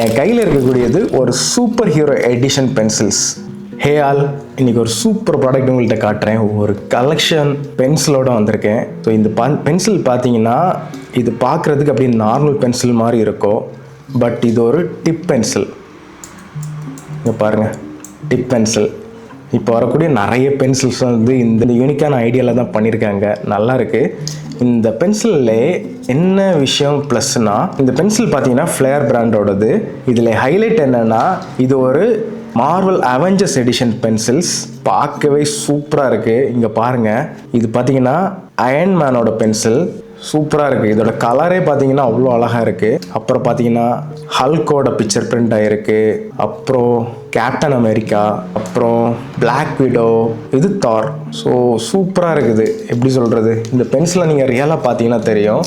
என் கையில் இருக்கக்கூடியது ஒரு super hero edition pencils. Hey all, இன்னைக்கு ஒரு சூப்பர் ப்ராடக்ட் உங்கள்கிட்ட காட்டுறேன். ஒரு கலெக்ஷன் பென்சிலோட வந்திருக்கேன். ஸோ இந்த பென்சில் பார்த்தீங்கன்னா இது பார்க்குறதுக்கு அப்படியே நார்மல் பென்சில் மாதிரி இருக்கும். பட் இது ஒரு டிப் பென்சில். இங்கே பாருங்கள், டிப் பென்சில். இப்போ வரக்கூடிய நிறைய பென்சில்ஸ் வந்து இந்த யூனிக்கான ஐடியாவில் தான் பண்ணியிருக்காங்க. நல்லா இருக்குது. இந்த பென்சிலில் என்ன விஷயம் ப்ளஸ்னா, இந்த பென்சில் பார்த்தீங்கன்னா ஃப்ளேர் பிராண்டோடது. இதில் ஹைலைட் என்னென்னா, இது ஒரு மார்வல் அவெஞ்சர்ஸ் எடிஷன் பென்சில்ஸ். பார்க்கவே சூப்பராக இருக்குது. இங்கே பாருங்கள், இது பார்த்தீங்கன்னா அயன் மேனோட பென்சில். சூப்பராக இருக்குது. இதோட கலரே பார்த்தீங்கன்னா அவ்வளோ அழகாக இருக்குது. அப்புறம் பார்த்தீங்கன்னா ஹல்கோட பிக்சர் பிரிண்ட் ஆகிருக்கு. அப்புறம் கேப்டன் அமெரிக்கா, அப்புறம் பிளாக் விடோ, இது தார். ஸோ சூப்பராக இருக்குது. எப்படி சொல்கிறது, இந்த பென்சிலை நீங்கள் ரியலாக பார்த்தீங்கன்னா தெரியும்,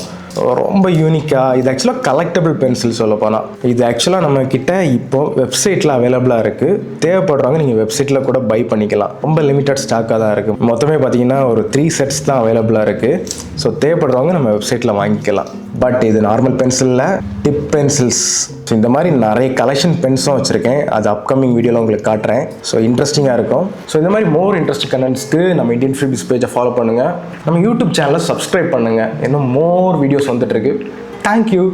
ரொம்ப யூனிக்காக. இது ஆக்சுவலாக கலெக்டபிள் பென்சில் சொல்லப்போனால். இது ஆக்சுவலாக நம்மக்கிட்ட இப்போது வெப்சைட்டில் அவைலபிளாக இருக்குது. தேவைப்படுறவங்க நீங்கள் வெப்சைட்டில் கூட பை பண்ணிக்கலாம். ரொம்ப லிமிட்டட் ஸ்டாக்காக தான் இருக்குது. மொத்தமே பார்த்தீங்கன்னா ஒரு 3 செட்ஸ் தான் அவைலபிளாக இருக்குது. ஸோ தேவைப்படுறவங்க நம்ம வெப்சைட்டில் வாங்கிக்கலாம். பட் இது நார்மல் பென்சிலில் டிப் பென்சில்ஸ். ஸோ இந்த மாதிரி நிறைய கலெக்ஷன் பென்ஸும் வச்சுருக்கேன். அது அப்கமிங் வீடியோவில் உங்களுக்கு காட்டுறேன். ஸோ இன்ட்ரெஸ்டிங்காக இருக்கும். ஸோ இந்த மாதிரி மோர் இன்ட்ரெஸ்டிங் கண்டென்ட்ஸ்க்கு நம்ம இந்தியன் ஃப்ரீபிஸ் பேஜை ஃபாலோ பண்ணுங்கள். நம்ம யூடியூப் சேனலை சப்ஸ்கிரைப் பண்ணுங்கள். இன்னும் மோர் வீடியோஸ் வந்துட்டுருக்கு. தேங்க்யூ.